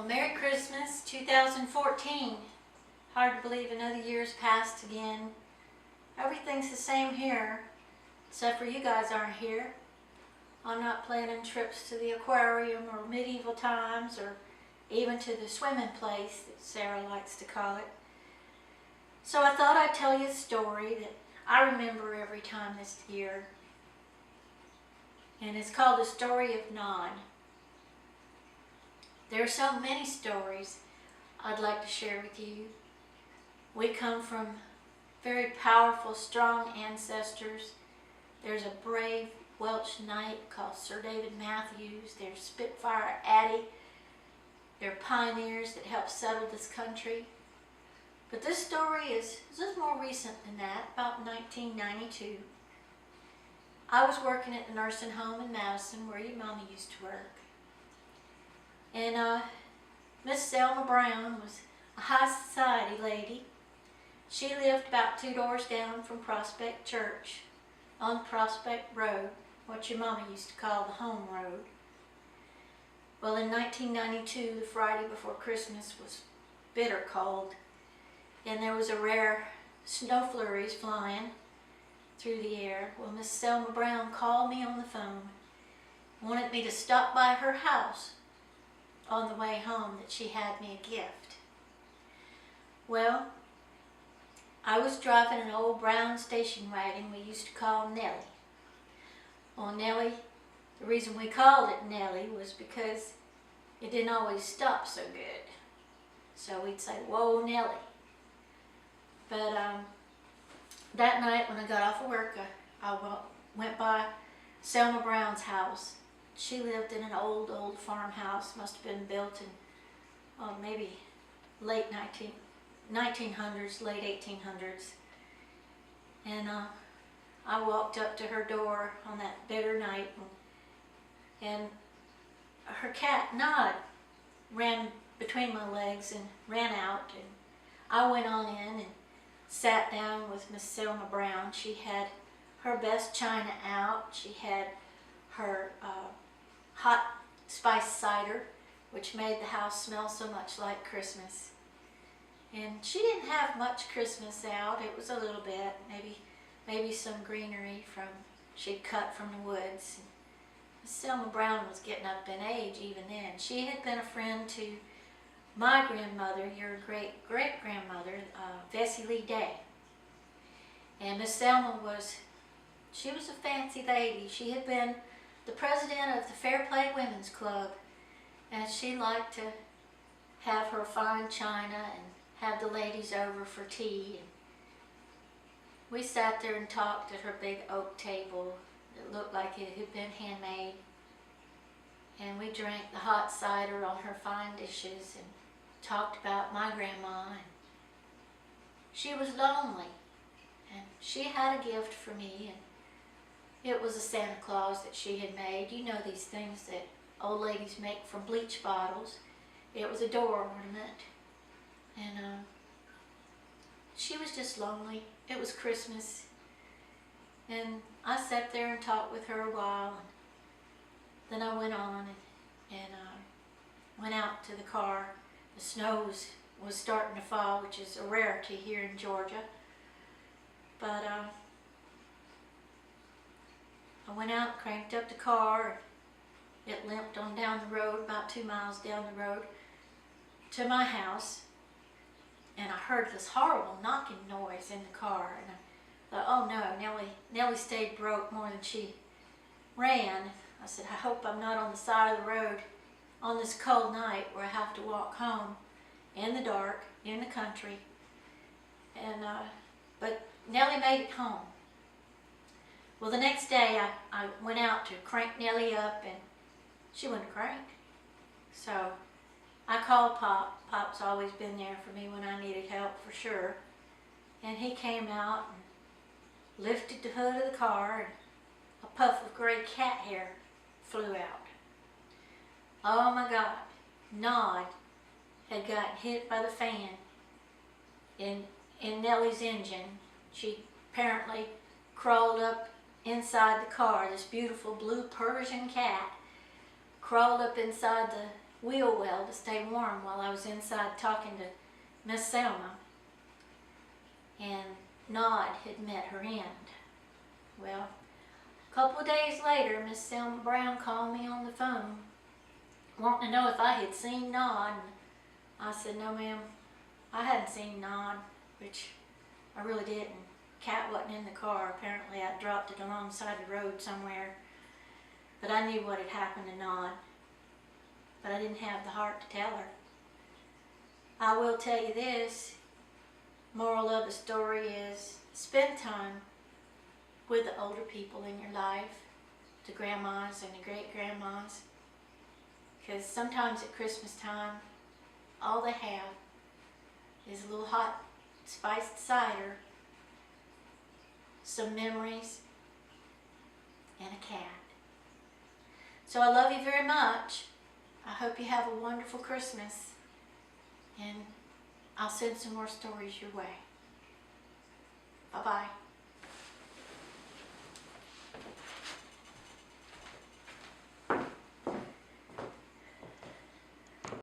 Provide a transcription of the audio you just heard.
Well, Merry Christmas 2014. Hard to believe another year's passed again. Everything's the same here, except for you guys aren't here. I'm not planning trips to the aquarium or medieval times or even to the swimming place that Sarah likes to call it. So I thought I'd tell you a story that I remember every time this year. And it's called The Story of Nod. There are so many stories I'd like to share with you. We come from very powerful, strong ancestors. There's a brave Welsh knight called Sir David Matthews. There's Spitfire Addie. There are pioneers that helped settle this country. But this story is just more recent than that, about 1992. I was working at the nursing home in Madison where your mama used to work. And Miss Selma Brown was a high society lady. She lived about 2 doors down from Prospect Church on Prospect Road, what your mama used to call the home road. Well, in 1992, the Friday before Christmas was bitter cold, and there was a rare snow flurries flying through the air. Well, Miss Selma Brown called me on the phone, wanted me to stop by her house on the way home, that she had me a gift. Well, I was driving an old brown station wagon we used to call Nellie. Well, Nellie, the reason we called it Nellie was because it didn't always stop so good. So we'd say, "Whoa, Nellie." But that night when I got off of work, I went by Selma Brown's house. She lived in an old farmhouse, must have been built in maybe late 1900s, late 1800s. And I walked up to her door on that bitter night, and her cat, Nod, ran between my legs and ran out. And I went on in and sat down with Miss Selma Brown. She had her best china out. She had her hot spice cider, which made the house smell so much like Christmas. And she didn't have much Christmas out. It was a little bit, maybe some greenery she'd cut from the woods. Miss Selma Brown was getting up in age even then. She had been a friend to my grandmother, your great-great-grandmother, Bessie Lee Day. And Miss Selma was a fancy lady. She had been the president of the Fair Play Women's Club, and she liked to have her fine china and have the ladies over for tea. And we sat there and talked at her big oak table that looked like it had been handmade, and we drank the hot cider on her fine dishes and talked about my grandma. And she was lonely, and she had a gift for me, and it was a Santa Claus that she had made. You know these things that old ladies make from bleach bottles. It was a door ornament. And she was just lonely. It was Christmas. And I sat there and talked with her a while. And then I went on and went out to the car. The snow was starting to fall, which is a rarity here in Georgia. But I went out, cranked up the car. It limped on down the road, about 2 miles down the road, to my house. And I heard this horrible knocking noise in the car. And I thought, oh no, Nellie stayed broke more than she ran. I said, I hope I'm not on the side of the road on this cold night where I have to walk home in the dark, in the country. And but Nellie made it home. Well, the next day I went out to crank Nellie up, and she wouldn't crank. So I called Pop. Pop's always been there for me when I needed help, for sure. And he came out and lifted the hood of the car, and a puff of gray cat hair flew out. Oh my God, Nod had gotten hit by the fan in Nellie's engine. She apparently crawled up inside the car. This beautiful blue Persian cat crawled up inside wheel well to stay warm while I was inside talking to Miss Selma. And Nod had met her end. Well, a couple of days later, Miss Selma Brown called me on the phone, wanting to know if I had seen Nod. And I said, no ma'am, I hadn't seen Nod, which I really didn't. Cat wasn't in the car. Apparently I dropped it alongside the road somewhere. But I knew what had happened to Nod. But I didn't have the heart to tell her. I will tell you this, moral of the story is spend time with the older people in your life, the grandmas and the great-grandmas. Because sometimes at Christmas time, all they have is a little hot spiced cider, some memories, and a cat. So I love you very much. I hope you have a wonderful Christmas, and I'll send some more stories your way. Bye-bye.